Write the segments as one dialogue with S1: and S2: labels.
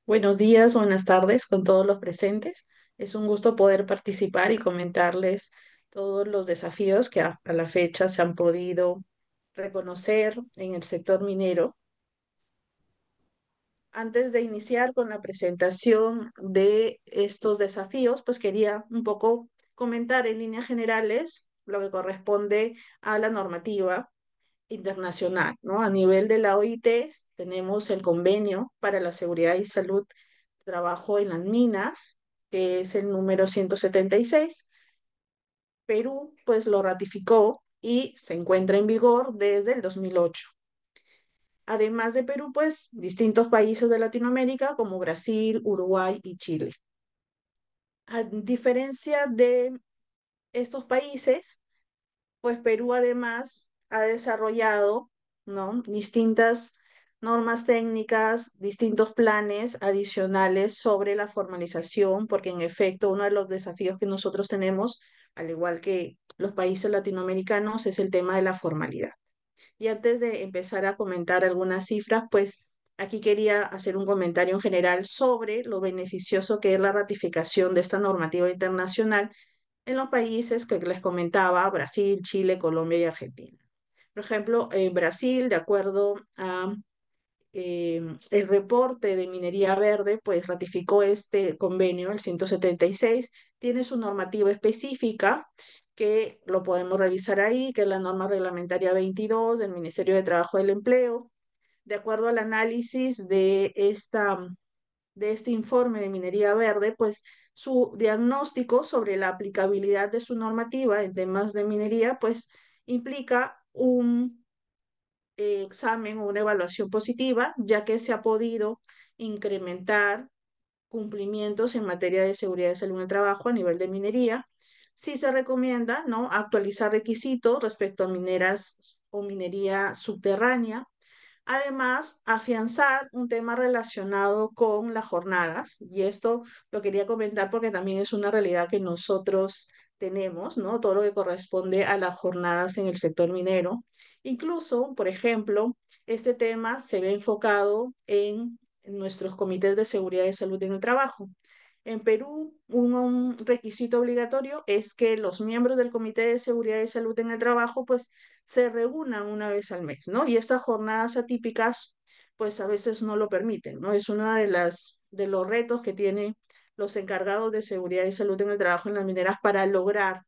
S1: Buenos días, buenas tardes con todos los presentes. Es un gusto poder participar y comentarles todos los desafíos que a la fecha se han podido reconocer en el sector minero. Antes de iniciar con la presentación de estos desafíos, pues quería un poco comentar en líneas generales lo que corresponde a la normativa internacional, ¿no? A nivel de la OIT tenemos el convenio para la seguridad y salud de trabajo en las minas, que es el número 176. Perú pues lo ratificó y se encuentra en vigor desde el 2008. Además de Perú, pues distintos países de Latinoamérica como Brasil, Uruguay y Chile. A diferencia de estos países, pues Perú además ha desarrollado, ¿no?, distintas normas técnicas, distintos planes adicionales sobre la formalización, porque en efecto uno de los desafíos que nosotros tenemos, al igual que los países latinoamericanos, es el tema de la formalidad. Y antes de empezar a comentar algunas cifras, pues aquí quería hacer un comentario en general sobre lo beneficioso que es la ratificación de esta normativa internacional en los países que les comentaba: Brasil, Chile, Colombia y Argentina. Por ejemplo, en Brasil, de acuerdo a el reporte de Minería Verde, pues ratificó este convenio, el 176, tiene su normativa específica que lo podemos revisar ahí, que es la norma reglamentaria 22 del Ministerio de Trabajo y del Empleo. De acuerdo al análisis de este informe de Minería Verde, pues su diagnóstico sobre la aplicabilidad de su normativa en temas de minería, pues implica un examen o una evaluación positiva, ya que se ha podido incrementar cumplimientos en materia de seguridad y salud en el trabajo a nivel de minería. Sí se recomienda, ¿no?, actualizar requisitos respecto a mineras o minería subterránea. Además, afianzar un tema relacionado con las jornadas, y esto lo quería comentar porque también es una realidad que nosotros tenemos, ¿no? Todo lo que corresponde a las jornadas en el sector minero. Incluso, por ejemplo, este tema se ve enfocado en nuestros comités de seguridad y salud en el trabajo. En Perú, un requisito obligatorio es que los miembros del Comité de Seguridad y Salud en el Trabajo, pues, se reúnan una vez al mes, ¿no? Y estas jornadas atípicas, pues, a veces no lo permiten, ¿no? Es uno de los retos que tienen los encargados de seguridad y salud en el trabajo en las mineras para lograr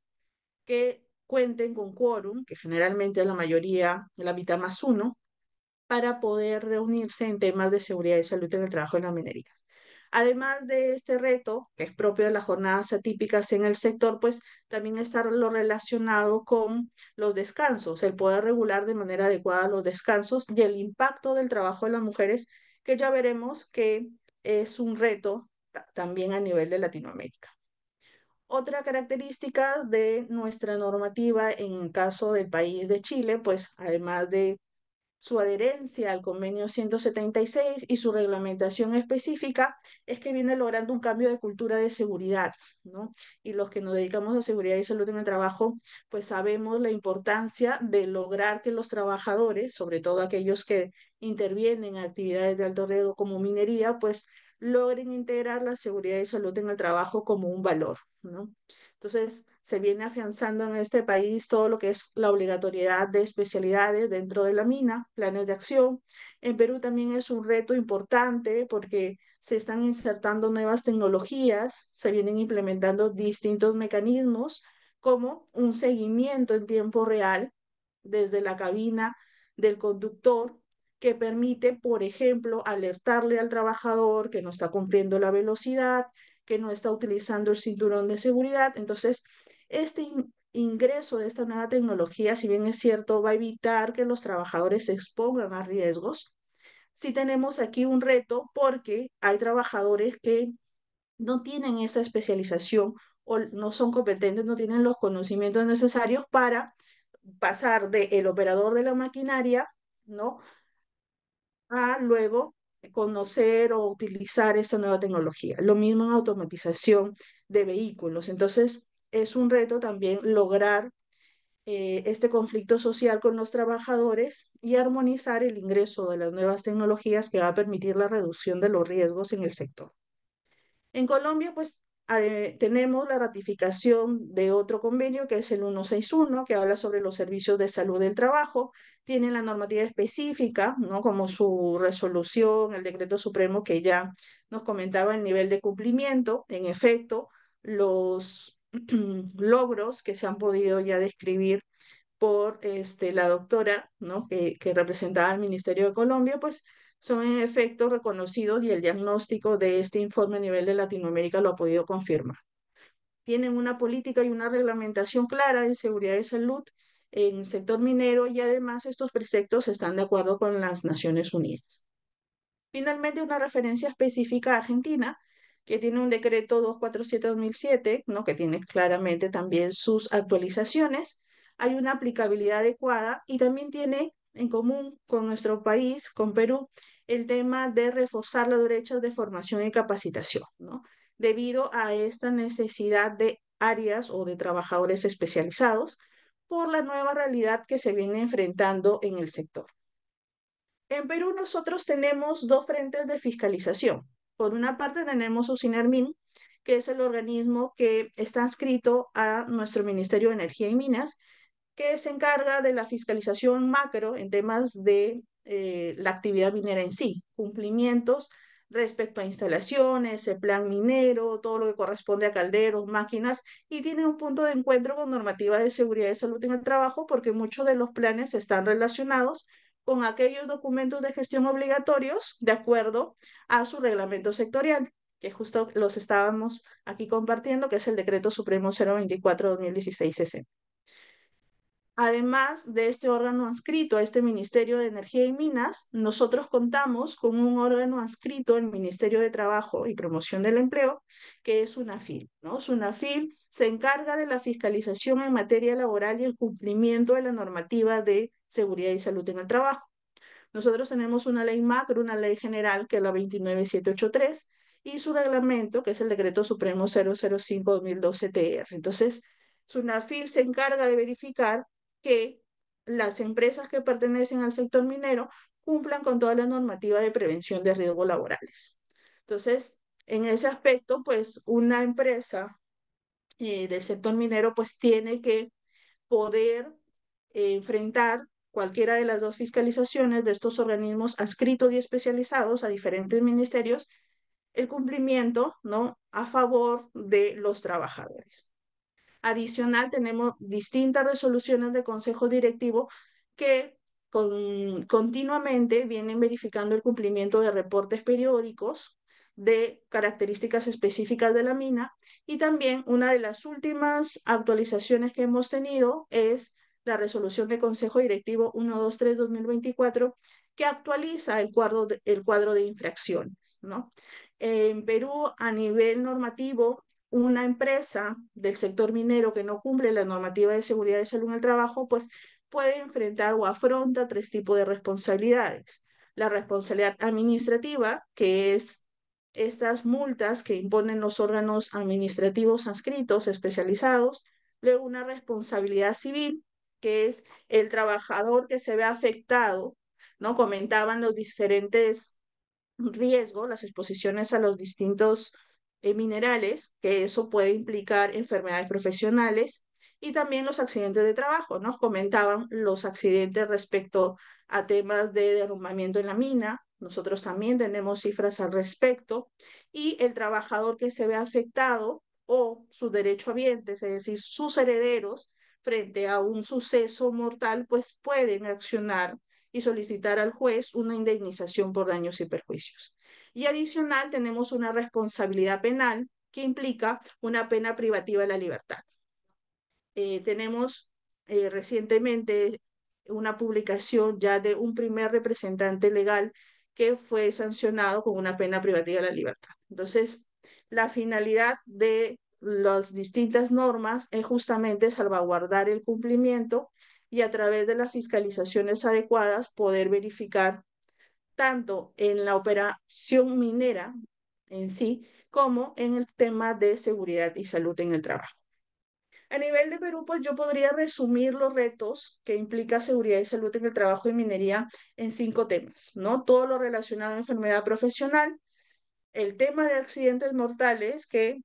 S1: que cuenten con quórum, que generalmente es la mayoría, la mitad más uno, para poder reunirse en temas de seguridad y salud en el trabajo en la minería. Además de este reto, que es propio de las jornadas atípicas en el sector, pues también está lo relacionado con los descansos, el poder regular de manera adecuada los descansos y el impacto del trabajo de las mujeres, que ya veremos que es un reto también a nivel de Latinoamérica. Otra característica de nuestra normativa en el caso del país de Chile, pues además de su adherencia al convenio 176 y su reglamentación específica, es que viene logrando un cambio de cultura de seguridad, ¿no? Y los que nos dedicamos a seguridad y salud en el trabajo, pues sabemos la importancia de lograr que los trabajadores, sobre todo aquellos que intervienen en actividades de alto riesgo como minería, pues logren integrar la seguridad y salud en el trabajo como un valor, ¿no? Entonces, se viene afianzando en este país todo lo que es la obligatoriedad de especialidades dentro de la mina, planes de acción. En Perú también es un reto importante porque se están insertando nuevas tecnologías, se vienen implementando distintos mecanismos como un seguimiento en tiempo real desde la cabina del conductor, que permite, por ejemplo, alertarle al trabajador que no está cumpliendo la velocidad, que no está utilizando el cinturón de seguridad. Entonces, este ingreso de esta nueva tecnología, si bien es cierto, va a evitar que los trabajadores se expongan a riesgos. Sí tenemos aquí un reto porque hay trabajadores que no tienen esa especialización o no son competentes, no tienen los conocimientos necesarios para pasar de el operador de la maquinaria, ¿no?, a luego conocer o utilizar esa nueva tecnología. Lo mismo en automatización de vehículos. Entonces, es un reto también lograr este conflicto social con los trabajadores y armonizar el ingreso de las nuevas tecnologías que va a permitir la reducción de los riesgos en el sector. En Colombia, pues tenemos la ratificación de otro convenio que es el 161, que habla sobre los servicios de salud del trabajo. Tiene la normativa específica, ¿no? Como su resolución, el decreto supremo que ya nos comentaba el nivel de cumplimiento. En efecto, los logros que se han podido ya describir por la doctora, ¿no? que representaba al Ministerio de Colombia, pues son en efecto reconocidos y el diagnóstico de este informe a nivel de Latinoamérica lo ha podido confirmar. Tienen una política y una reglamentación clara en seguridad de salud en el sector minero y además estos preceptos están de acuerdo con las Naciones Unidas. Finalmente, una referencia específica a Argentina, que tiene un decreto 247/2007, ¿no? que tiene claramente también sus actualizaciones. Hay una aplicabilidad adecuada y también tiene en común con nuestro país, con Perú, el tema de reforzar las brechas de formación y capacitación, ¿no? Debido a esta necesidad de áreas o de trabajadores especializados por la nueva realidad que se viene enfrentando en el sector. En Perú nosotros tenemos dos frentes de fiscalización. Por una parte tenemos Usinarmin, que es el organismo que está adscrito a nuestro Ministerio de Energía y Minas, que se encarga de la fiscalización macro en temas de la actividad minera en sí, cumplimientos respecto a instalaciones, el plan minero, todo lo que corresponde a calderos, máquinas, y tiene un punto de encuentro con normativa de seguridad y salud en el trabajo, porque muchos de los planes están relacionados con aquellos documentos de gestión obligatorios de acuerdo a su reglamento sectorial, que justo los estábamos aquí compartiendo, que es el Decreto Supremo 024/2016. Además de este órgano adscrito a este Ministerio de Energía y Minas, nosotros contamos con un órgano adscrito al Ministerio de Trabajo y Promoción del Empleo, que es SUNAFIL, ¿no? SUNAFIL se encarga de la fiscalización en materia laboral y el cumplimiento de la normativa de seguridad y salud en el trabajo. Nosotros tenemos una ley macro, una ley general, que es la 29783, y su reglamento, que es el Decreto Supremo 005/2012 TR. Entonces, SUNAFIL se encarga de verificar que las empresas que pertenecen al sector minero cumplan con toda la normativa de prevención de riesgos laborales. Entonces, en ese aspecto, pues una empresa del sector minero pues tiene que poder enfrentar cualquiera de las dos fiscalizaciones de estos organismos adscritos y especializados a diferentes ministerios, el cumplimiento, ¿no? a favor de los trabajadores. Adicional, tenemos distintas resoluciones de consejo directivo que continuamente vienen verificando el cumplimiento de reportes periódicos de características específicas de la mina, y también una de las últimas actualizaciones que hemos tenido es la resolución de consejo directivo 123/2024, que actualiza el cuadro de infracciones, ¿no? En Perú, a nivel normativo, una empresa del sector minero que no cumple la normativa de seguridad y salud en el trabajo, pues puede enfrentar o afronta tres tipos de responsabilidades. La responsabilidad administrativa, que es estas multas que imponen los órganos administrativos adscritos, especializados. Luego una responsabilidad civil, que es el trabajador que se ve afectado, ¿no? Comentaban los diferentes riesgo, las exposiciones a los distintos minerales, que eso puede implicar enfermedades profesionales y también los accidentes de trabajo. Nos comentaban los accidentes respecto a temas de derrumbamiento en la mina. Nosotros también tenemos cifras al respecto. Y el trabajador que se ve afectado o sus derechohabientes, es decir, sus herederos, frente a un suceso mortal, pues pueden accionar y solicitar al juez una indemnización por daños y perjuicios. Y adicional, tenemos una responsabilidad penal que implica una pena privativa de la libertad. Tenemos recientemente una publicación ya de un primer representante legal que fue sancionado con una pena privativa de la libertad. Entonces, la finalidad de las distintas normas es justamente salvaguardar el cumplimiento y a través de las fiscalizaciones adecuadas poder verificar tanto en la operación minera en sí como en el tema de seguridad y salud en el trabajo. A nivel de Perú, pues yo podría resumir los retos que implica seguridad y salud en el trabajo y minería en 5 temas, ¿no? Todo lo relacionado a enfermedad profesional, el tema de accidentes mortales, que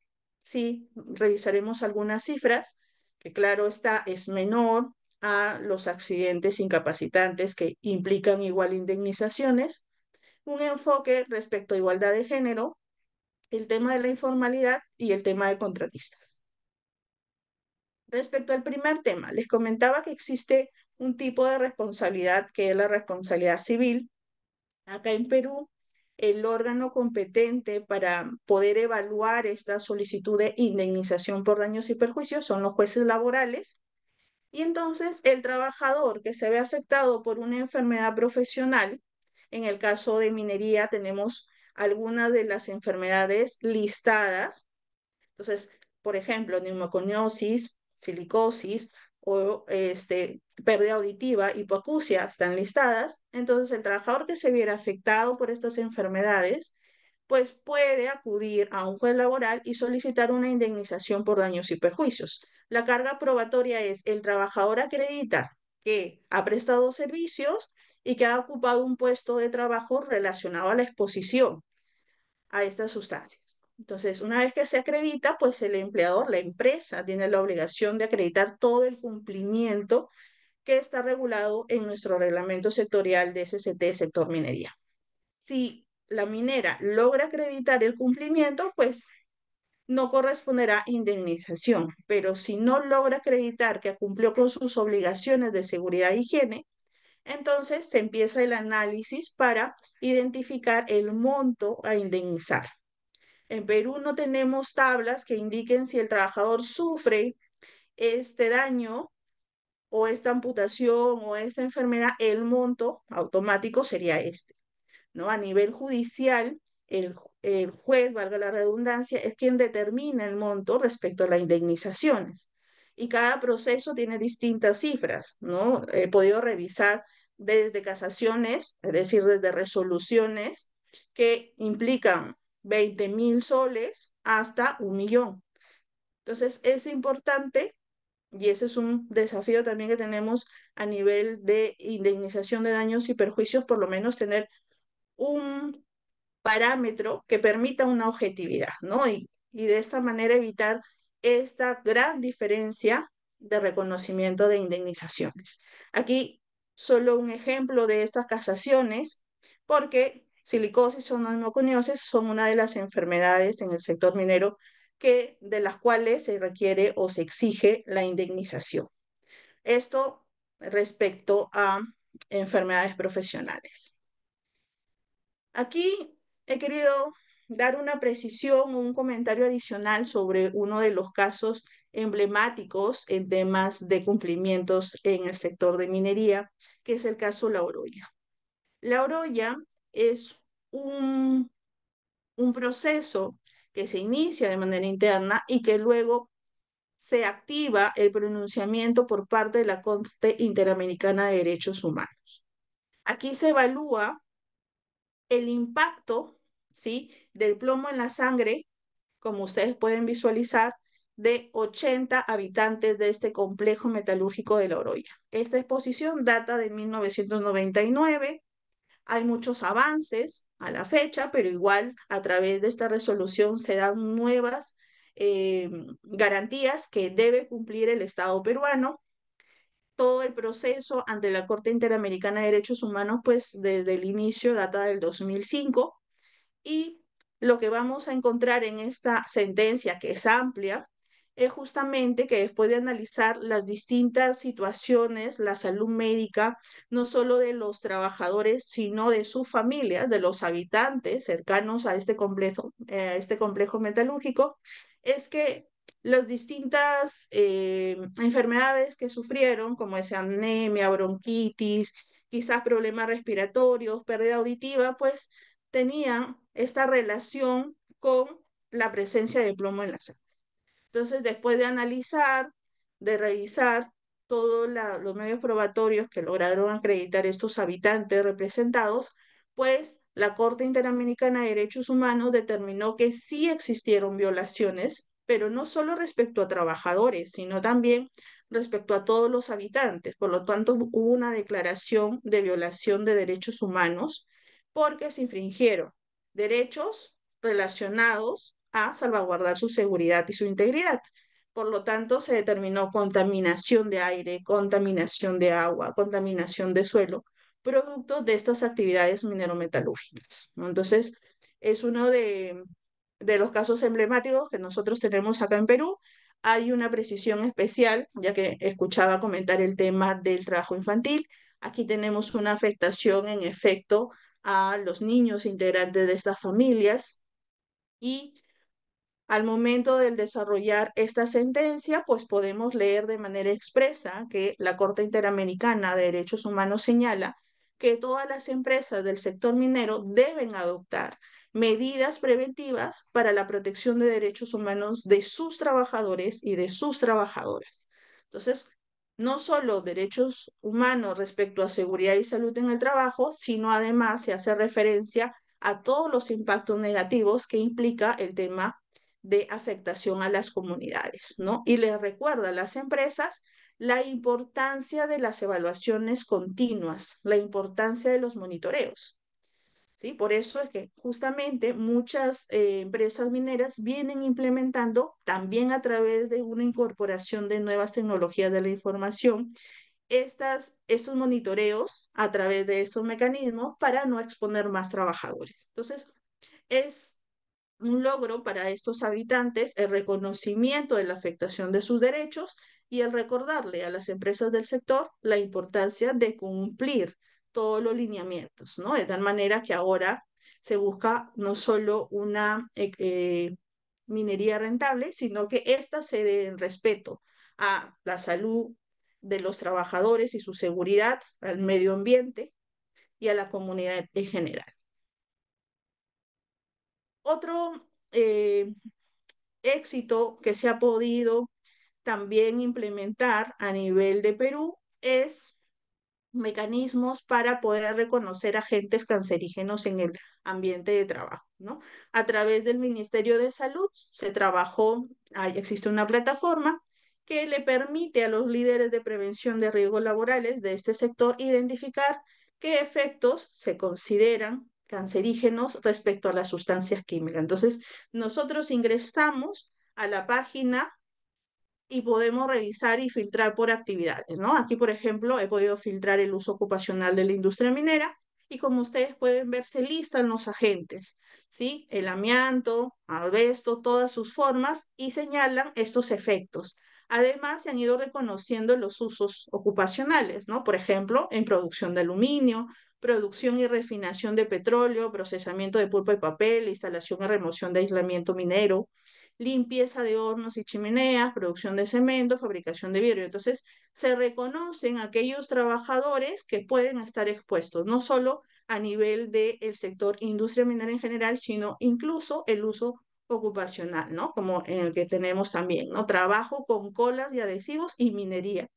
S1: sí revisaremos algunas cifras, que claro está, es menor a los accidentes incapacitantes que implican igual indemnizaciones, un enfoque respecto a igualdad de género, el tema de la informalidad y el tema de contratistas. Respecto al primer tema, les comentaba que existe un tipo de responsabilidad que es la responsabilidad civil. Acá en Perú, el órgano competente para poder evaluar esta solicitud de indemnización por daños y perjuicios son los jueces laborales. Y entonces el trabajador que se ve afectado por una enfermedad profesional, en el caso de minería tenemos algunas de las enfermedades listadas. Entonces, por ejemplo, neumoconiosis, silicosis o pérdida auditiva, hipoacusia están listadas. Entonces, el trabajador que se viera afectado por estas enfermedades, pues puede acudir a un juez laboral y solicitar una indemnización por daños y perjuicios. La carga probatoria es el trabajador acredita que ha prestado servicios y que ha ocupado un puesto de trabajo relacionado a la exposición a estas sustancias. Entonces, una vez que se acredita, pues el empleador, la empresa, tiene la obligación de acreditar todo el cumplimiento que está regulado en nuestro reglamento sectorial de SCT, sector minería. Si la minera logra acreditar el cumplimiento, pues no corresponderá indemnización, pero si no logra acreditar que cumplió con sus obligaciones de seguridad e higiene, entonces se empieza el análisis para identificar el monto a indemnizar. En Perú no tenemos tablas que indiquen si el trabajador sufre este daño o esta amputación o esta enfermedad, el monto automático sería este, ¿no? A nivel judicial, el juez, valga la redundancia, es quien determina el monto respecto a las indemnizaciones. Y cada proceso tiene distintas cifras, ¿no? He podido revisar desde casaciones, es decir, desde resoluciones que implican 20.000 soles hasta 1 millón. Entonces, es importante, y ese es un desafío también que tenemos a nivel de indemnización de daños y perjuicios, por lo menos tener un parámetro que permita una objetividad, ¿no? Y de esta manera evitar esta gran diferencia de reconocimiento de indemnizaciones. Aquí solo un ejemplo de estas casaciones, porque silicosis o neumoconiosis son una de las enfermedades en el sector minero de las cuales se requiere o se exige la indemnización. Esto respecto a enfermedades profesionales. Aquí he querido dar una precisión o un comentario adicional sobre uno de los casos emblemáticos en temas de cumplimientos en el sector de minería, que es el caso La Oroya. La Oroya es un proceso que se inicia de manera interna y que luego se activa el pronunciamiento por parte de la Corte Interamericana de Derechos Humanos. Aquí se evalúa el impacto, ¿sí?, del plomo en la sangre, como ustedes pueden visualizar, de 80 habitantes de este complejo metalúrgico de La Oroya. Esta exposición data de 1999. Hay muchos avances a la fecha, pero igual a través de esta resolución se dan nuevas garantías que debe cumplir el Estado peruano. Todo el proceso ante la Corte Interamericana de Derechos Humanos, pues desde el inicio data del 2005, y lo que vamos a encontrar en esta sentencia, que es amplia, es justamente que después de analizar las distintas situaciones, la salud médica, no solo de los trabajadores, sino de sus familias, de los habitantes cercanos a este complejo metalúrgico, es que las distintas enfermedades que sufrieron, como es anemia, bronquitis, quizás problemas respiratorios, pérdida auditiva, pues tenían esta relación con la presencia de plomo en la sangre. Entonces, después de analizar, de revisar todos los medios probatorios que lograron acreditar estos habitantes representados, pues la Corte Interamericana de Derechos Humanos determinó que sí existieron violaciones pero no solo respecto a trabajadores, sino también respecto a todos los habitantes. Por lo tanto, hubo una declaración de violación de derechos humanos porque se infringieron derechos relacionados a salvaguardar su seguridad y su integridad. Por lo tanto, se determinó contaminación de aire, contaminación de agua, contaminación de suelo, producto de estas actividades minerometalúrgicas, ¿no? Entonces, es uno de los casos emblemáticos que nosotros tenemos acá en Perú. Hay una precisión especial, ya que escuchaba comentar el tema del trabajo infantil. Aquí tenemos una afectación en efecto a los niños integrantes de estas familias y al momento del desarrollar esta sentencia, pues podemos leer de manera expresa que la Corte Interamericana de Derechos Humanos señala que todas las empresas del sector minero deben adoptar medidas preventivas para la protección de derechos humanos de sus trabajadores y de sus trabajadoras. Entonces, no solo derechos humanos respecto a seguridad y salud en el trabajo, sino además se hace referencia a todos los impactos negativos que implica el tema de afectación a las comunidades, ¿no? Y les recuerda a las empresas la importancia de las evaluaciones continuas, la importancia de los monitoreos, ¿sí? Por eso es que justamente muchas empresas mineras vienen implementando también a través de una incorporación de nuevas tecnologías de la información estos monitoreos a través de estos mecanismos para no exponer más trabajadores. Entonces, es un logro para estos habitantes el reconocimiento de la afectación de sus derechos y el recordarle a las empresas del sector la importancia de cumplir todos los lineamientos, ¿no? De tal manera que ahora se busca no solo una minería rentable, sino que ésta se dé en respeto a la salud de los trabajadores y su seguridad, al medio ambiente y a la comunidad en general. Otro éxito que se ha podido también implementar a nivel de Perú es mecanismos para poder reconocer agentes cancerígenos en el ambiente de trabajo, ¿no? A través del Ministerio de Salud se trabajó, existe una plataforma que le permite a los líderes de prevención de riesgos laborales de este sector identificar qué efectos se consideran cancerígenos respecto a las sustancias químicas. Entonces, nosotros ingresamos a la página y podemos revisar y filtrar por actividades, ¿no? Aquí, por ejemplo, he podido filtrar el uso ocupacional de la industria minera y como ustedes pueden ver, se listan los agentes, ¿sí? El amianto, asbesto, todas sus formas y señalan estos efectos. Además, se han ido reconociendo los usos ocupacionales, ¿no? Por ejemplo, en producción de aluminio, producción y refinación de petróleo, procesamiento de pulpa y papel, instalación y remoción de aislamiento minero, limpieza de hornos y chimeneas, producción de cemento, fabricación de vidrio. Entonces, se reconocen aquellos trabajadores que pueden estar expuestos, no solo a nivel del sector industria minera en general, sino incluso el uso ocupacional, ¿no? Como en el que tenemos también, ¿no? Trabajo con colas y adhesivos y minería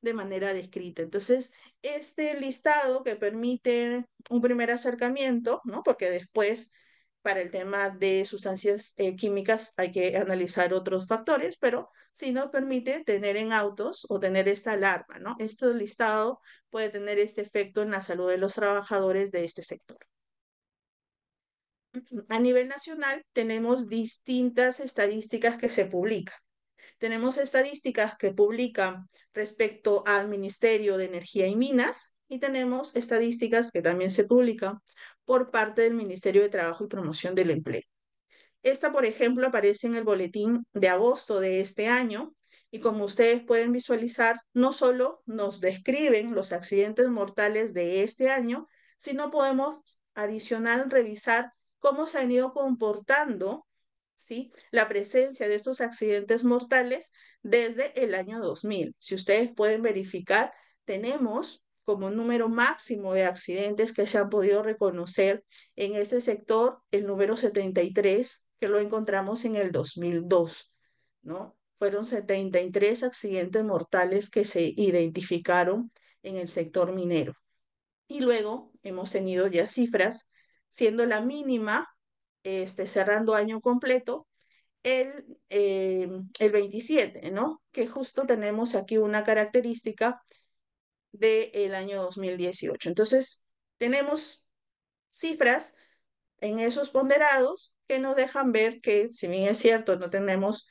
S1: de manera descrita. Entonces, este listado que permite un primer acercamiento, ¿no? Porque después para el tema de sustancias químicas hay que analizar otros factores, pero sí nos permite tener en autos o tener esta alarma, ¿no? Este listado puede tener este efecto en la salud de los trabajadores de este sector. A nivel nacional tenemos distintas estadísticas que se publican. Tenemos estadísticas que publican respecto al Ministerio de Energía y Minas y tenemos estadísticas que también se publican por parte del Ministerio de Trabajo y Promoción del Empleo. Esta, por ejemplo, aparece en el boletín de agosto de este año y como ustedes pueden visualizar, no solo nos describen los accidentes mortales de este año, sino podemos adicional revisar cómo se han ido comportando, ¿sí? La presencia de estos accidentes mortales desde el año 2000. Si ustedes pueden verificar, tenemos como un número máximo de accidentes que se han podido reconocer en este sector, el número 73, que lo encontramos en el 2002, ¿no? Fueron 73 accidentes mortales que se identificaron en el sector minero. Y luego hemos tenido ya cifras, siendo la mínima, cerrando año completo, el 27, ¿no? Que justo tenemos aquí una característica del año 2018. Entonces, tenemos cifras en esos ponderados que nos dejan ver que, si bien es cierto, no tenemos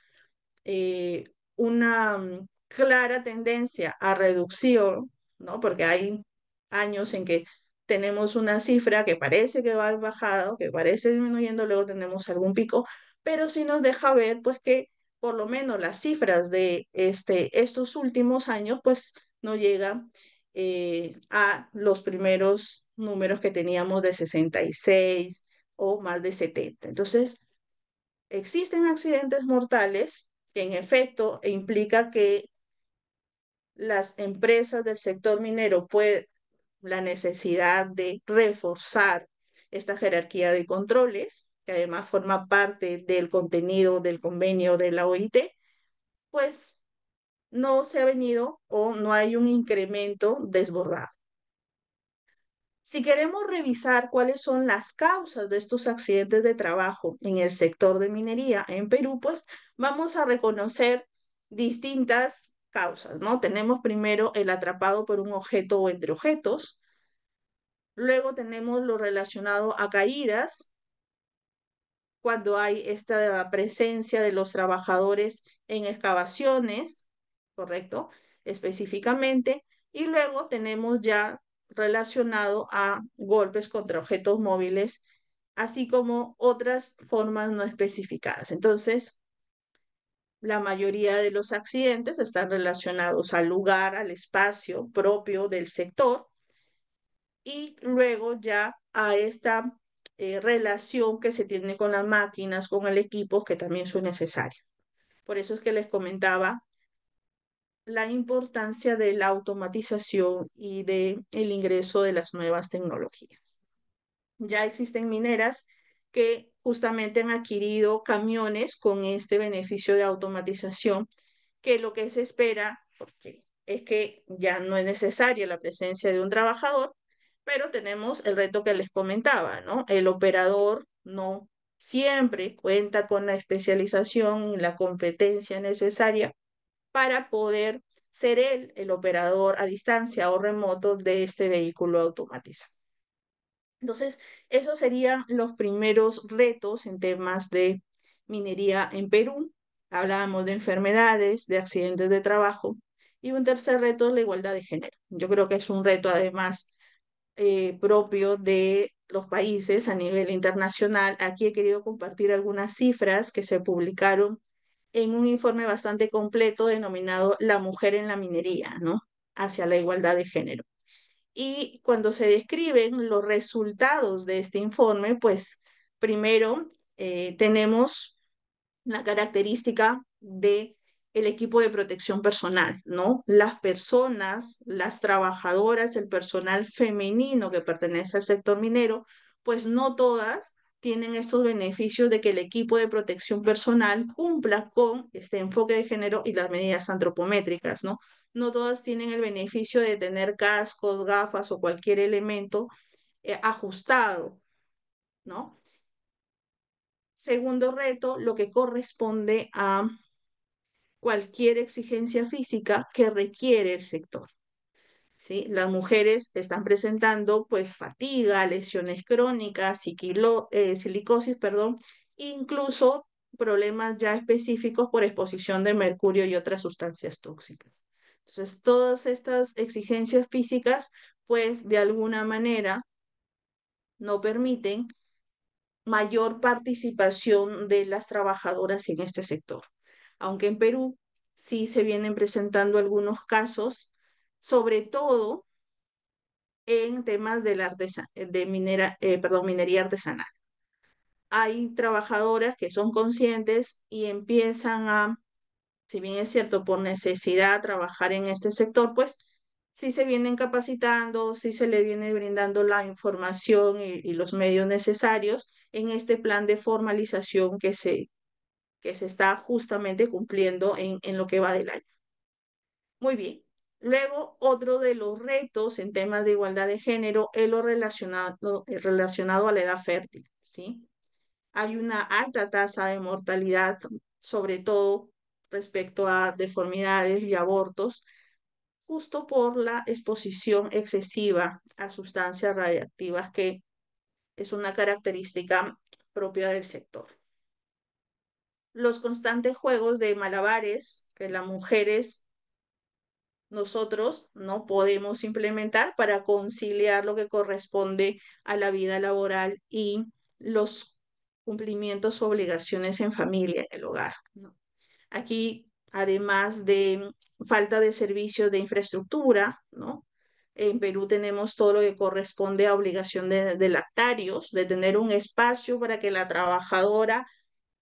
S1: eh, una clara tendencia a reducción, ¿no? Porque hay años en que tenemos una cifra que parece que va bajada, que parece disminuyendo, luego tenemos algún pico, pero sí nos deja ver pues que por lo menos las cifras de estos últimos años pues no llegan a los primeros números que teníamos de 66 o más de 70. Entonces, existen accidentes mortales que en efecto implica que las empresas del sector minero pueden la necesidad de reforzar esta jerarquía de controles, que además forma parte del contenido del convenio de la OIT, pues no se ha venido o no hay un incremento desbordado. Si queremos revisar cuáles son las causas de estos accidentes de trabajo en el sector de minería en Perú, pues vamos a reconocer distintas causas, ¿no? Tenemos primero el atrapado por un objeto o entre objetos, luego tenemos lo relacionado a caídas, cuando hay esta presencia de los trabajadores en excavaciones, ¿correcto? Específicamente, y luego tenemos ya relacionado a golpes contra objetos móviles, así como otras formas no especificadas. Entonces, la mayoría de los accidentes están relacionados al lugar, al espacio propio del sector y luego ya a esta relación que se tiene con las máquinas, con el equipo, que también son necesarios. Por eso es que les comentaba la importancia de la automatización y de el ingreso de las nuevas tecnologías. Ya existen mineras que justamente han adquirido camiones con este beneficio de automatización, que lo que se espera, porque es que ya no es necesaria la presencia de un trabajador, pero tenemos el reto que les comentaba, ¿no? El operador no siempre cuenta con la especialización y la competencia necesaria para poder ser él el operador a distancia o remoto de este vehículo automatizado. Entonces, esos serían los primeros retos en temas de minería en Perú. Hablábamos de enfermedades, de accidentes de trabajo y un tercer reto es la igualdad de género. Yo creo que es un reto además propio de los países a nivel internacional. Aquí he querido compartir algunas cifras que se publicaron en un informe bastante completo denominado La mujer en la minería, ¿no? Hacia la igualdad de género. Y cuando se describen los resultados de este informe, pues primero tenemos la característica de el equipo de protección personal, ¿no? Las personas, las trabajadoras, el personal femenino que pertenece al sector minero, pues no todas tienen estos beneficios de que el equipo de protección personal cumpla con este enfoque de género y las medidas antropométricas, ¿no? No todas tienen el beneficio de tener cascos, gafas o cualquier elemento ajustado, ¿no? Segundo reto, lo que corresponde a cualquier exigencia física que requiere el sector. ¿Sí? Las mujeres están presentando pues fatiga, lesiones crónicas, silicosis, perdón, incluso problemas ya específicos por exposición de mercurio y otras sustancias tóxicas. Entonces, todas estas exigencias físicas pues de alguna manera no permiten mayor participación de las trabajadoras en este sector. Aunque en Perú sí se vienen presentando algunos casos, sobre todo en temas de, minería artesanal. Hay trabajadoras que son conscientes y empiezan a, si bien es cierto, por necesidad trabajar en este sector, pues sí se vienen capacitando, sí se le viene brindando la información y los medios necesarios en este plan de formalización que se está justamente cumpliendo en lo que va del año. Muy bien. Luego, otro de los retos en temas de igualdad de género es lo relacionado a la edad fértil, ¿sí? Hay una alta tasa de mortalidad, sobre todo respecto a deformidades y abortos, justo por la exposición excesiva a sustancias radiactivas que es una característica propia del sector. Los constantes juegos de malabares que las mujeres, nosotros, no podemos implementar para conciliar lo que corresponde a la vida laboral y los cumplimientos o obligaciones en familia, en el hogar, ¿no? Aquí, además de falta de servicios de infraestructura, ¿no? En Perú tenemos todo lo que corresponde a obligación de lactarios, de tener un espacio para que la trabajadora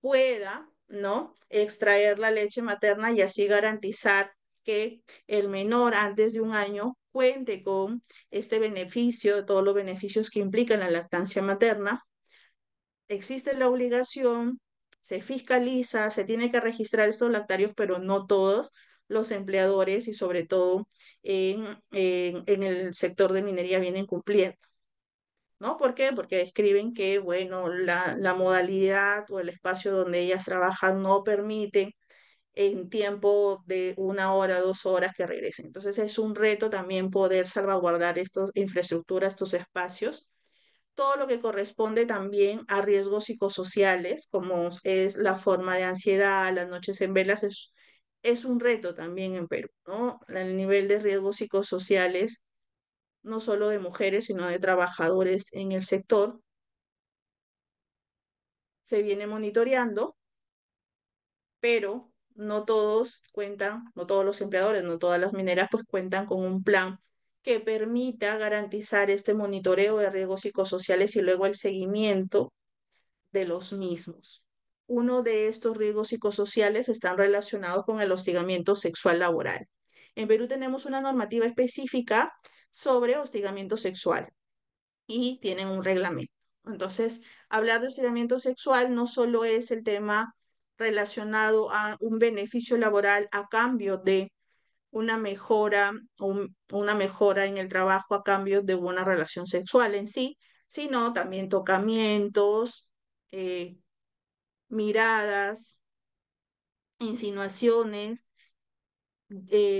S1: pueda, ¿no? Extraer la leche materna y así garantizar que el menor antes de un año cuente con este beneficio, todos los beneficios que implican la lactancia materna. Existe la obligación, se fiscaliza, se tiene que registrar estos lactarios, pero no todos los empleadores y sobre todo en el sector de minería vienen cumpliendo. ¿No? ¿Por qué? Porque describen que, bueno, la modalidad o el espacio donde ellas trabajan no permite en tiempo de 1 hora, 2 horas que regresen. Entonces es un reto también poder salvaguardar estas infraestructuras, estos espacios, todo lo que corresponde también a riesgos psicosociales, como es la forma de ansiedad, las noches en velas, es un reto también en Perú, ¿no? El nivel de riesgos psicosociales, no solo de mujeres, sino de trabajadores en el sector, se viene monitoreando, pero no todos cuentan, no todos los empleadores, no todas las mineras pues cuentan con un plan que permita garantizar este monitoreo de riesgos psicosociales y luego el seguimiento de los mismos. Uno de estos riesgos psicosociales están relacionados con el hostigamiento sexual laboral. En Perú tenemos una normativa específica sobre hostigamiento sexual y tienen un reglamento. Entonces, hablar de hostigamiento sexual no solo es el tema relacionado a un beneficio laboral a cambio de una mejora, una mejora en el trabajo a cambio de una relación sexual en sí, sino también tocamientos, eh, miradas, insinuaciones,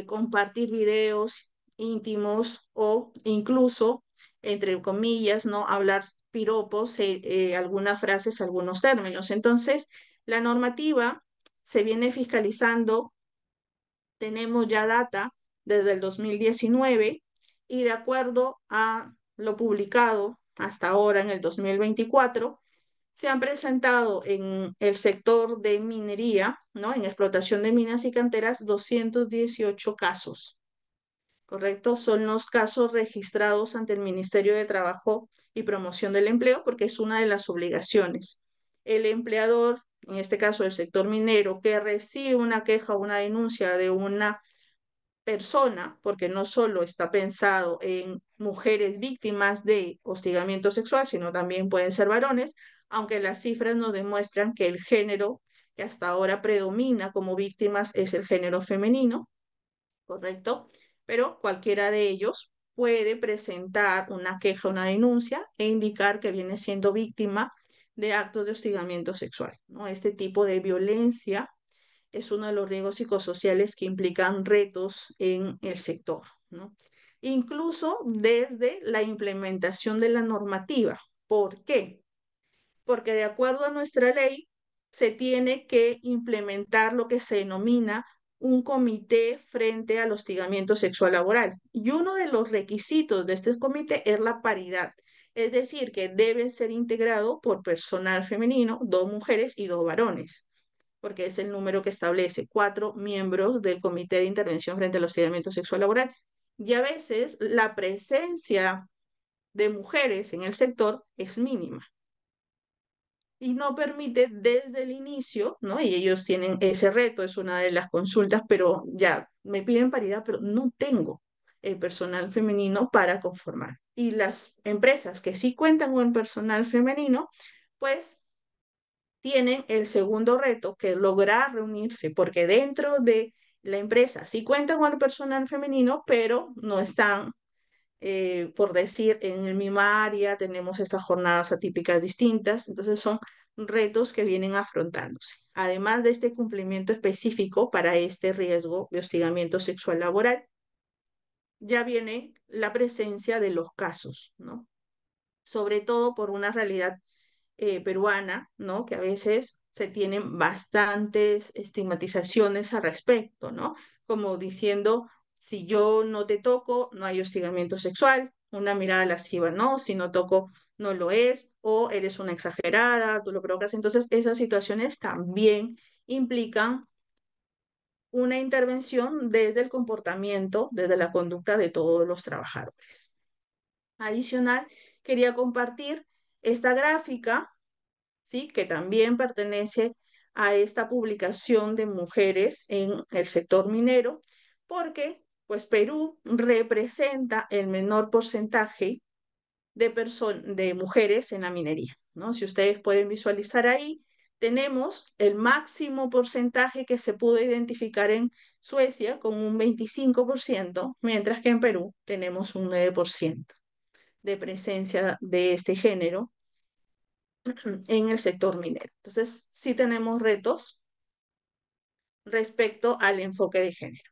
S1: compartir videos íntimos o incluso, entre comillas, no hablar piropos, algunas frases, algunos términos. Entonces, la normativa se viene fiscalizando, tenemos ya data desde el 2019 y de acuerdo a lo publicado hasta ahora en el 2024, se han presentado en el sector de minería, ¿no? En explotación de minas y canteras, 218 casos, ¿correcto? Son los casos registrados ante el Ministerio de Trabajo y Promoción del Empleo, porque es una de las obligaciones. El empleador, en este caso el sector minero, que recibe una queja o una denuncia de una persona, porque no solo está pensado en mujeres víctimas de hostigamiento sexual, sino también pueden ser varones, aunque las cifras nos demuestran que el género que hasta ahora predomina como víctimas es el género femenino, ¿correcto? Pero cualquiera de ellos puede presentar una queja, una denuncia e indicar que viene siendo víctima de actos de hostigamiento sexual, ¿no? Este tipo de violencia es uno de los riesgos psicosociales que implican retos en el sector, ¿no? Incluso desde la implementación de la normativa. ¿Por qué? Porque de acuerdo a nuestra ley, se tiene que implementar lo que se denomina un comité frente al hostigamiento sexual laboral. Y uno de los requisitos de este comité es la paridad, es decir, que debe ser integrado por personal femenino, 2 mujeres y 2 varones, porque es el número que establece 4 miembros del Comité de Intervención frente al Hostigamiento Sexual Laboral. Y a veces la presencia de mujeres en el sector es mínima y no permite desde el inicio, ¿no? Y ellos tienen ese reto, es una de las consultas, pero ya me piden paridad, pero no tengo el personal femenino para conformar. Y las empresas que sí cuentan con personal femenino, pues tienen el segundo reto, que es lograr reunirse, porque dentro de la empresa sí cuentan con el personal femenino, pero no están, por decir, en el misma área, tenemos estas jornadas atípicas distintas, entonces son retos que vienen afrontándose. Además de este cumplimiento específico para este riesgo de hostigamiento sexual laboral, ya viene la presencia de los casos, ¿no? Sobre todo por una realidad peruana, ¿no? Que a veces se tienen bastantes estigmatizaciones al respecto, ¿no? Como diciendo, si yo no te toco, no hay hostigamiento sexual, una mirada lasciva, no, si no toco, no lo es, o eres una exagerada, tú lo provocas. Entonces, esas situaciones también implican una intervención desde el comportamiento, desde la conducta de todos los trabajadores. Adicional, quería compartir esta gráfica, ¿sí? Que también pertenece a esta publicación de mujeres en el sector minero, porque pues Perú representa el menor porcentaje de mujeres en la minería, ¿no? Si ustedes pueden visualizar ahí, tenemos el máximo porcentaje que se pudo identificar en Suecia con un 25%, mientras que en Perú tenemos un 9% de presencia de este género en el sector minero. Entonces, sí tenemos retos respecto al enfoque de género.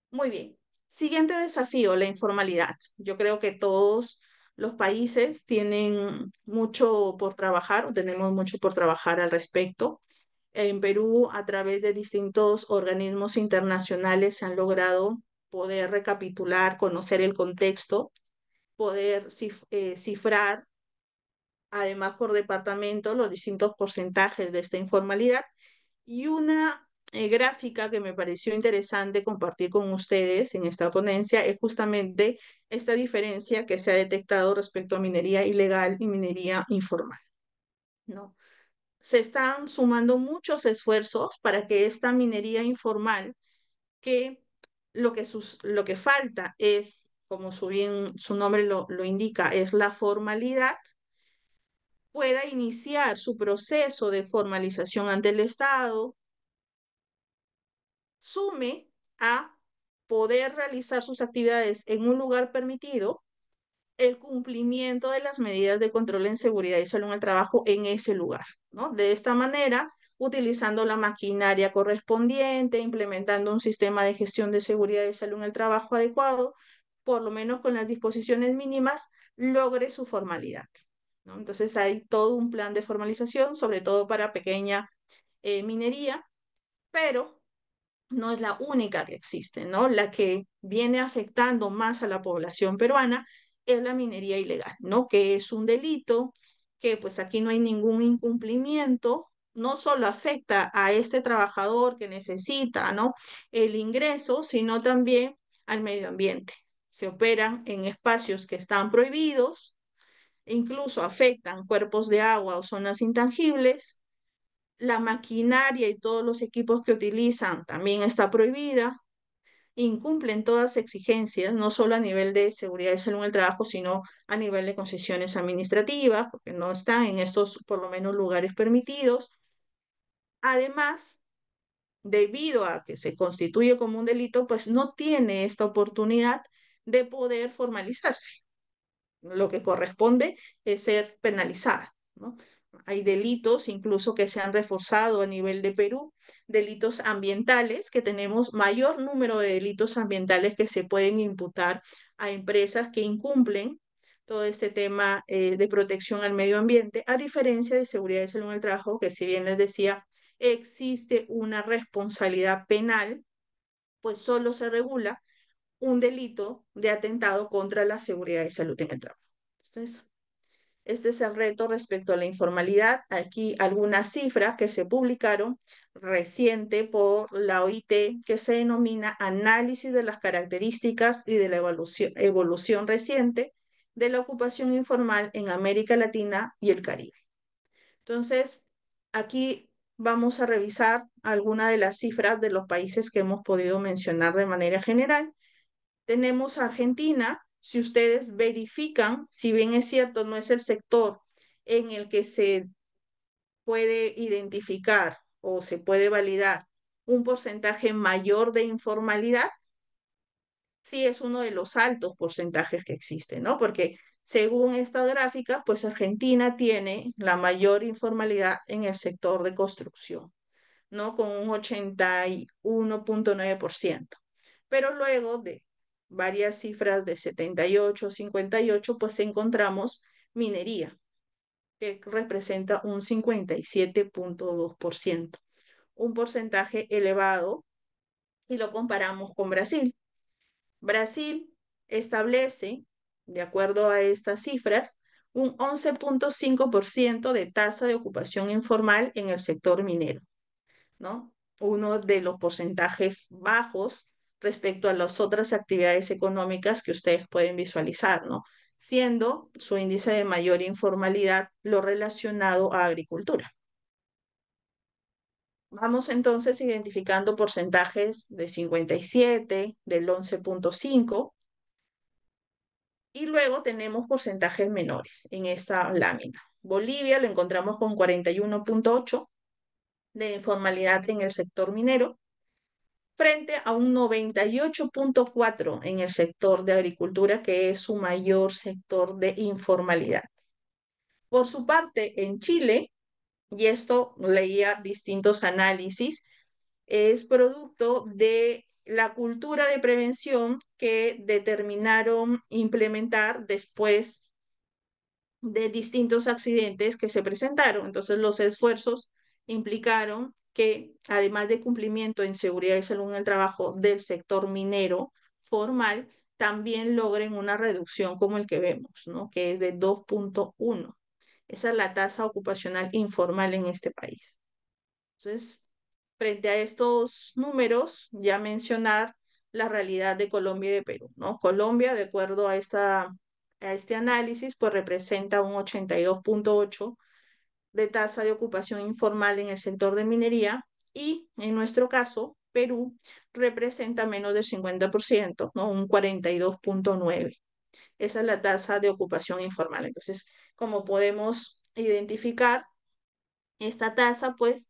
S1: Muy bien. Siguiente desafío, la informalidad. Yo creo que todos los países tienen mucho por trabajar, o tenemos mucho por trabajar al respecto. En Perú, a través de distintos organismos internacionales, se han logrado poder recapitular, conocer el contexto, poder cifrar, además por departamento, los distintos porcentajes de esta informalidad. Y una gráfica que me pareció interesante compartir con ustedes en esta ponencia es justamente esta diferencia que se ha detectado respecto a minería ilegal y minería informal, ¿no? Se están sumando muchos esfuerzos para que esta minería informal, que lo que falta es, como su nombre lo indica, es la formalidad, pueda iniciar su proceso de formalización ante el Estado, sume a poder realizar sus actividades en un lugar permitido, el cumplimiento de las medidas de control en seguridad y salud en el trabajo en ese lugar, ¿no? De esta manera, utilizando la maquinaria correspondiente, implementando un sistema de gestión de seguridad y salud en el trabajo adecuado, por lo menos con las disposiciones mínimas, logre su formalidad, ¿no? Entonces hay todo un plan de formalización, sobre todo para pequeña minería, pero no es la única que existe, ¿no? La que viene afectando más a la población peruana es la minería ilegal, ¿no? Que es un delito, que pues aquí no hay ningún incumplimiento, no solo afecta a este trabajador que necesita, ¿no? El ingreso, sino también al medio ambiente. Se operan en espacios que están prohibidos, incluso afectan cuerpos de agua o zonas intangibles. La maquinaria y todos los equipos que utilizan también está prohibida, incumplen todas exigencias, no solo a nivel de seguridad y salud en el trabajo, sino a nivel de concesiones administrativas, porque no están en estos, por lo menos, lugares permitidos. Además, debido a que se constituye como un delito, pues no tiene esta oportunidad de poder formalizarse. Lo que corresponde es ser penalizada, ¿no? Hay delitos incluso que se han reforzado a nivel de Perú, delitos ambientales, que tenemos mayor número de delitos ambientales que se pueden imputar a empresas que incumplen todo este tema de protección al medio ambiente, a diferencia de seguridad y salud en el trabajo, que si bien les decía, existe una responsabilidad penal, pues solo se regula un delito de atentado contra la seguridad y salud en el trabajo. Entonces, este es el reto respecto a la informalidad. Aquí algunas cifras que se publicaron reciente por la OIT, que se denomina Análisis de las características y de la evolución reciente de la ocupación informal en América Latina y el Caribe. Entonces, aquí vamos a revisar algunas de las cifras de los países que hemos podido mencionar de manera general. Tenemos a Argentina. Si ustedes verifican, si bien es cierto, no es el sector en el que se puede identificar o se puede validar un porcentaje mayor de informalidad, sí es uno de los altos porcentajes que existen, ¿no? Porque Según esta gráfica, pues Argentina tiene la mayor informalidad en el sector de construcción, ¿no? Con un 81,9%. Pero luego de varias cifras de 78, 58, pues encontramos minería, que representa un 57,2%, un porcentaje elevado si lo comparamos con Brasil. Brasil establece, de acuerdo a estas cifras, un 11,5% de tasa de ocupación informal en el sector minero, ¿no? Uno de los porcentajes bajos respecto a las otras actividades económicas que ustedes pueden visualizar, ¿no? Siendo su índice de mayor informalidad lo relacionado a agricultura. Vamos entonces identificando porcentajes de 57, del 11,5, y luego tenemos porcentajes menores en esta lámina. Bolivia lo encontramos con 41,8 de informalidad en el sector minero, frente a un 98,4 en el sector de agricultura, que es su mayor sector de informalidad. Por su parte, en Chile, y esto leía distintos análisis, es producto de la cultura de prevención que determinaron implementar después de distintos accidentes que se presentaron. Entonces, los esfuerzos implicaron que, además de cumplimiento en seguridad y salud en el trabajo del sector minero formal, también logren una reducción como el que vemos, ¿no? Que es de 2,1. Esa es la tasa ocupacional informal en este país. Entonces, frente a estos números, ya mencionar la realidad de Colombia y de Perú, ¿no? Colombia, de acuerdo a este análisis, pues representa un 82,8 de tasa de ocupación informal en el sector de minería, y en nuestro caso, Perú representa menos del 50%, ¿no? Un 42,9. Esa es la tasa de ocupación informal. Entonces, como podemos identificar, esta tasa, pues,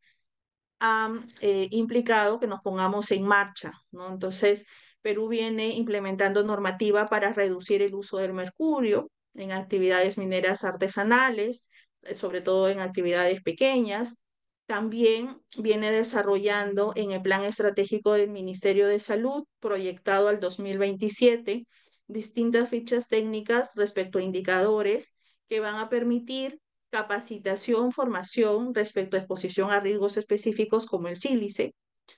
S1: ha implicado que nos pongamos en marcha, ¿no? Entonces, Perú viene implementando normativa para reducir el uso del mercurio en actividades mineras artesanales, sobre todo en actividades pequeñas. También viene desarrollando en el Plan Estratégico del Ministerio de Salud, proyectado al 2027, distintas fichas técnicas respecto a indicadores que van a permitir capacitación, formación respecto a exposición a riesgos específicos como el sílice.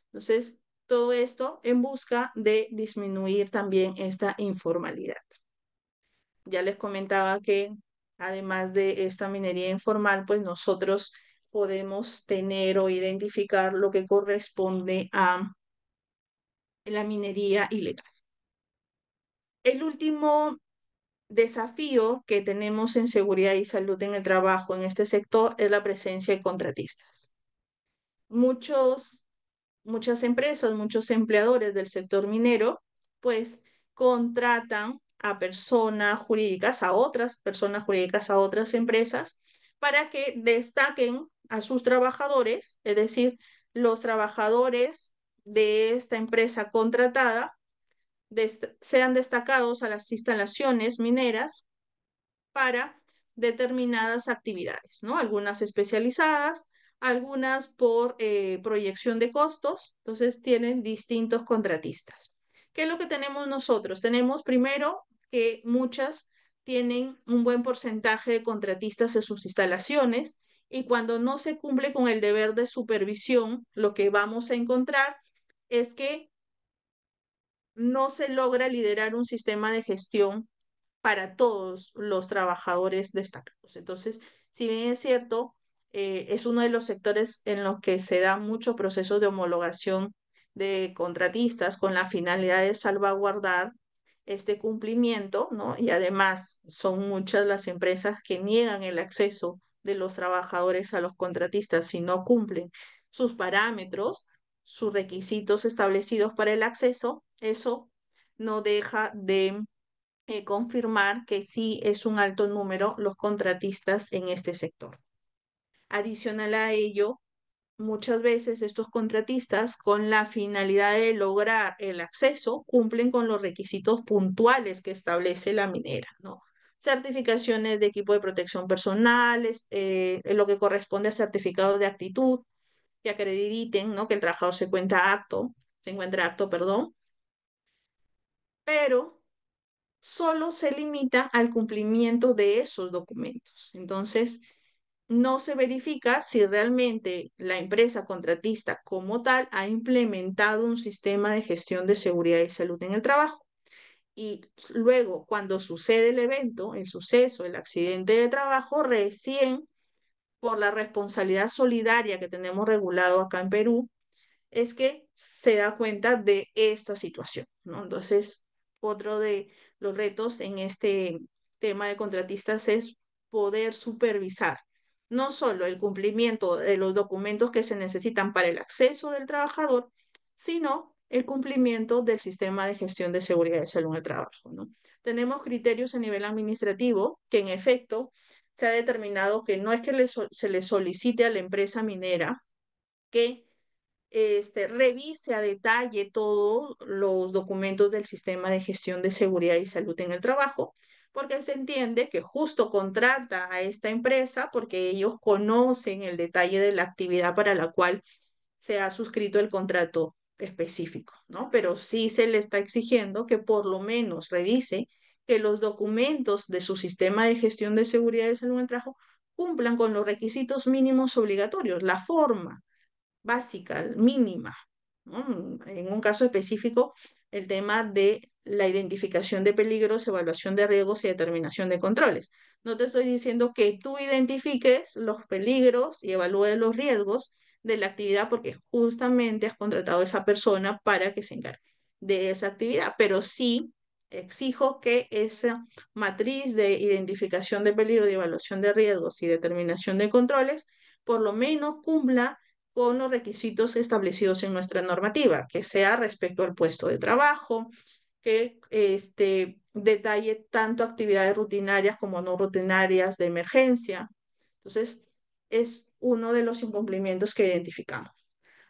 S1: Entonces, todo esto en busca de disminuir también esta informalidad. Ya les comentaba que además de esta minería informal, pues nosotros podemos tener o identificar lo que corresponde a la minería ilegal. El último desafío que tenemos en seguridad y salud en el trabajo en este sector es la presencia de contratistas. Muchas empresas, muchos empleadores del sector minero, pues contratan a personas jurídicas, a otras personas jurídicas, a otras empresas, para que destaquen a sus trabajadores, es decir, los trabajadores de esta empresa contratada sean destacados a las instalaciones mineras para determinadas actividades, ¿no? Algunas especializadas, algunas por proyección de costos. Entonces tienen distintos contratistas. ¿Qué es lo que tenemos nosotros? Tenemos primero que muchas tienen un buen porcentaje de contratistas en sus instalaciones, y cuando no se cumple con el deber de supervisión, lo que vamos a encontrar es que no se logra liderar un sistema de gestión para todos los trabajadores destacados. Entonces, si bien es cierto, es uno de los sectores en los que se dan muchos procesos de homologación de contratistas con la finalidad de salvaguardar este cumplimiento, ¿no? Y además son muchas las empresas que niegan el acceso de los trabajadores a los contratistas si no cumplen sus parámetros, sus requisitos establecidos para el acceso. Eso no deja de confirmar que sí es un alto número los contratistas en este sector. Adicional a ello, muchas veces estos contratistas, con la finalidad de lograr el acceso, cumplen con los requisitos puntuales que establece la minera, ¿no? certificaciones de equipo de protección personal, en lo que corresponde a certificados de actitud que acrediten, ¿no? Que el trabajador se encuentra apto, perdón, pero solo se limita al cumplimiento de esos documentos. Entonces, no se verifica si realmente la empresa contratista como tal ha implementado un sistema de gestión de seguridad y salud en el trabajo. Y luego, cuando sucede el evento, el suceso, el accidente de trabajo, recién por la responsabilidad solidaria que tenemos regulado acá en Perú, es que se da cuenta de esta situación, ¿no? Entonces, otro de los retos en este tema de contratistas es poder supervisar no solo el cumplimiento de los documentos que se necesitan para el acceso del trabajador, sino el cumplimiento del sistema de gestión de seguridad y salud en el trabajo, ¿no? Tenemos criterios a nivel administrativo que en efecto se ha determinado que no es que se le solicite a la empresa minera que revise a detalle todos los documentos del sistema de gestión de seguridad y salud en el trabajo, porque se entiende que justo contrata a esta empresa porque ellos conocen el detalle de la actividad para la cual se ha suscrito el contrato específico, ¿no? Pero sí se le está exigiendo que por lo menos revise que los documentos de su sistema de gestión de seguridad y salud en el trabajo cumplan con los requisitos mínimos obligatorios, la forma, básica, mínima, ¿no? En un caso específico, el tema de la identificación de peligros, evaluación de riesgos y determinación de controles. No te estoy diciendo que tú identifiques los peligros y evalúes los riesgos de la actividad porque justamente has contratado a esa persona para que se encargue de esa actividad, pero sí exijo que esa matriz de identificación de peligro, de evaluación de riesgos y determinación de controles por lo menos cumpla con los requisitos establecidos en nuestra normativa, que sea respecto al puesto de trabajo, que detalle tanto actividades rutinarias como no rutinarias de emergencia. Entonces, es uno de los incumplimientos que identificamos.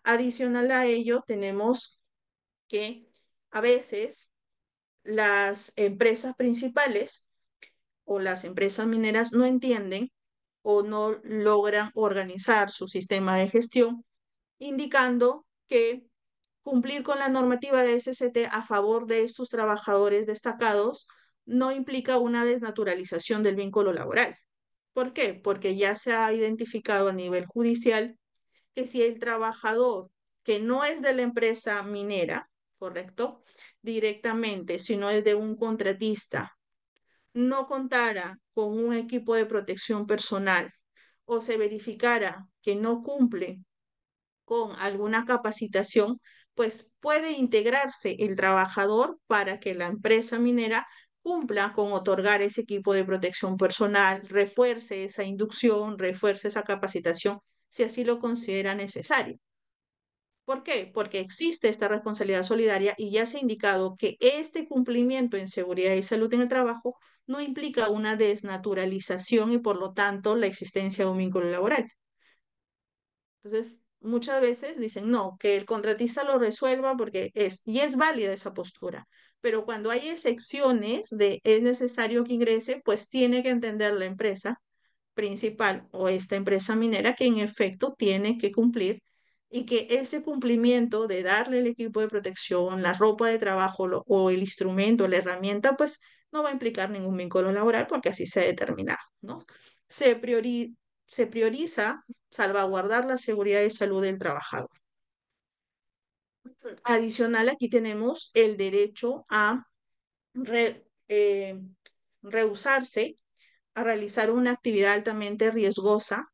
S1: Adicional a ello, tenemos que a veces las empresas principales o las empresas mineras no entienden o no logran organizar su sistema de gestión indicando que cumplir con la normativa de SCT a favor de estos trabajadores destacados no implica una desnaturalización del vínculo laboral. ¿Por qué? Porque ya se ha identificado a nivel judicial que si el trabajador que no es de la empresa minera, ¿correcto? Directamente, sino es de un contratista, no contara con un equipo de protección personal o se verificara que no cumple con alguna capacitación, pues puede integrarse el trabajador para que la empresa minera cumpla con otorgar ese equipo de protección personal, refuerce esa inducción, refuerce esa capacitación, si así lo considera necesario. ¿Por qué? Porque existe esta responsabilidad solidaria y ya se ha indicado que este cumplimiento en seguridad y salud en el trabajo no implica una desnaturalización y por lo tanto la existencia de un vínculo laboral. Entonces, muchas veces dicen, no, que el contratista lo resuelva porque y es válida esa postura. Pero cuando hay excepciones de es necesario que ingrese, pues tiene que entender la empresa principal o esta empresa minera que en efecto tiene que cumplir y que ese cumplimiento de darle el equipo de protección, la ropa de trabajo o el instrumento, la herramienta, pues no va a implicar ningún vínculo laboral porque así se ha determinado, ¿no? Se priori- Se prioriza salvaguardar la seguridad y salud del trabajador. Adicional, aquí tenemos el derecho a rehusarse a realizar una actividad altamente riesgosa.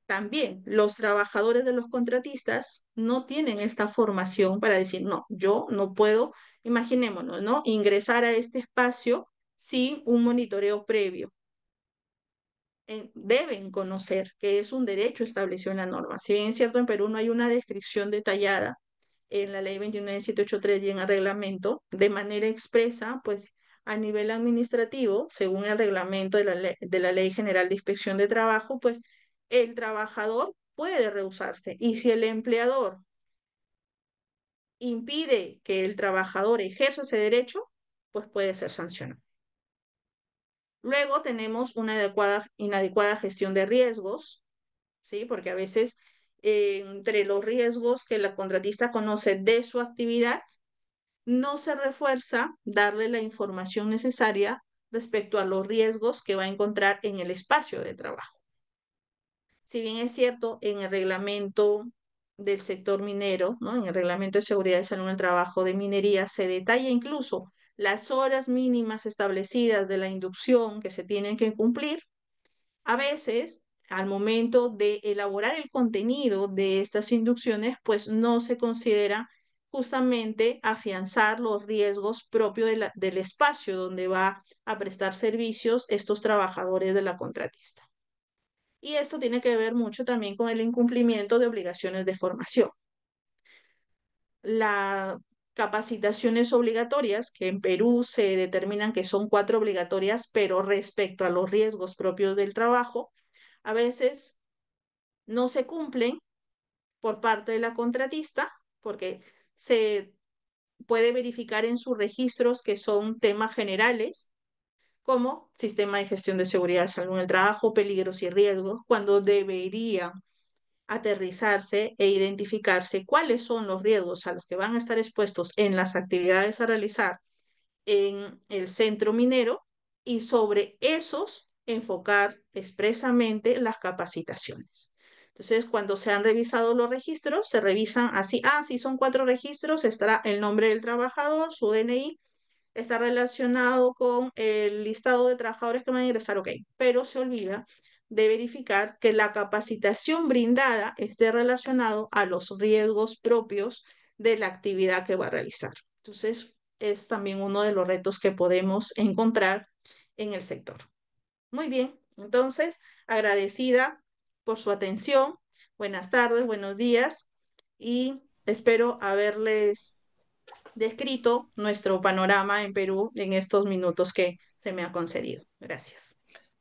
S1: También los trabajadores de los contratistas no tienen esta formación para decir, no, yo no puedo, imaginémonos, ¿no? Ingresar a este espacio sin un monitoreo previo. Deben conocer que es un derecho establecido en la norma. Si bien es cierto, en Perú no hay una descripción detallada en la ley 21783 y en el reglamento, de manera expresa, pues a nivel administrativo, según el reglamento de la Ley General de Inspección de Trabajo, pues el trabajador puede rehusarse. Y si el empleador impide que el trabajador ejerza ese derecho, pues puede ser sancionado. Luego tenemos una inadecuada gestión de riesgos, ¿sí? Porque a veces entre los riesgos que la contratista conoce de su actividad, no se refuerza darle la información necesaria respecto a los riesgos que va a encontrar en el espacio de trabajo. Si bien es cierto, en el reglamento del sector minero, ¿no? En el reglamento de seguridad y salud en el trabajo de minería, se detalla incluso las horas mínimas establecidas de la inducción que se tienen que cumplir. A veces, al momento de elaborar el contenido de estas inducciones, pues no se considera justamente afianzar los riesgos propios del espacio donde va a prestar servicios estos trabajadores de la contratista. Y esto tiene que ver mucho también con el incumplimiento de obligaciones de formación. Las capacitaciones obligatorias, que en Perú se determinan que son 4 obligatorias, pero respecto a los riesgos propios del trabajo, a veces no se cumplen por parte de la contratista, porque se puede verificar en sus registros que son temas generales, como sistema de gestión de seguridad y salud en el trabajo, peligros y riesgos, cuando debería aterrizarse e identificarse cuáles son los riesgos a los que van a estar expuestos en las actividades a realizar en el centro minero y sobre esos enfocar expresamente las capacitaciones. Entonces, cuando se han revisado los registros, se revisan así, si son 4 registros, estará el nombre del trabajador, su DNI, está relacionado con el listado de trabajadores que van a ingresar, ok, pero se olvida de verificar que la capacitación brindada esté relacionado a los riesgos propios de la actividad que va a realizar. Entonces, es también uno de los retos que podemos encontrar en el sector. Muy bien, entonces, agradecida por su atención. Buenas tardes, buenos días y espero haberles descrito nuestro panorama en Perú en estos minutos que se me ha concedido. Gracias.